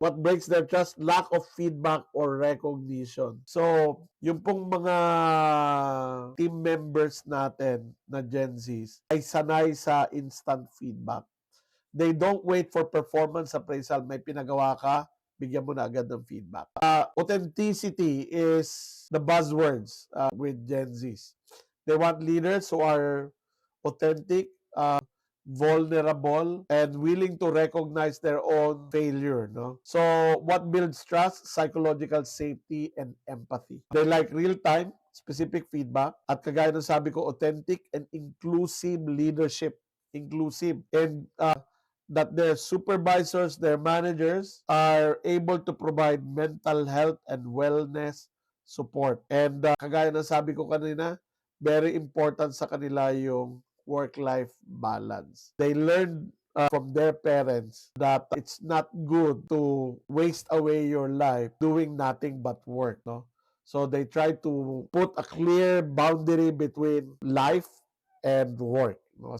What breaks their trust? Lack of feedback or recognition. So, yung pong mga team members natin na Gen Zs ay sanay sa instant feedback. They don't wait for performance appraisal. May pinagawa ka, bigyan mo na agad ng feedback. Authenticity is the buzzwords with Gen Zs. They want leaders who are authentic, vulnerable, and willing to recognize their own failure. No? So, what builds trust? Psychological safety and empathy. They like real-time, specific feedback. At kagaya ng sabi ko, authentic and inclusive leadership. Inclusive. And that their supervisors, their managers are able to provide mental health and wellness support. And kagaya ng sabi ko kanina, very important sa kanila yung work-life balance. They learned from their parents that it's not good to waste away your life doing nothing but work. No? So they try to put a clear boundary between life and work.